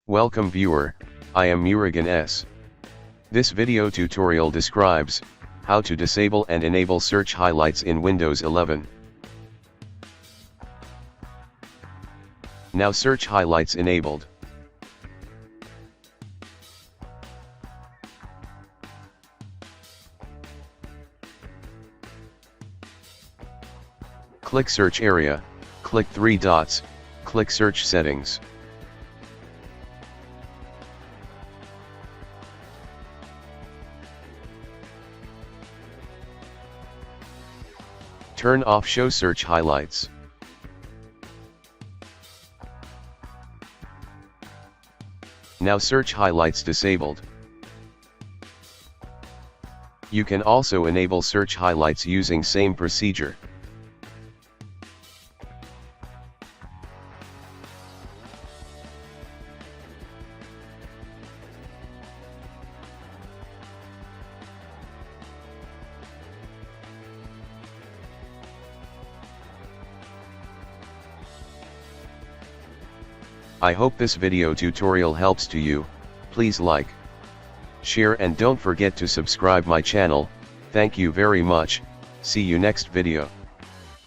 Welcome viewer, I am Murugan S. This video tutorial describes how to disable and enable search highlights in Windows 11. Now search highlights enabled. Click search area, click 3 dots, click search settings. Turn off show search highlights. Now search highlights disabled. You can also enable search highlights using same procedure. I hope this video tutorial helps to you. Please like, share and don't forget to subscribe my channel. Thank you very much. See you next video.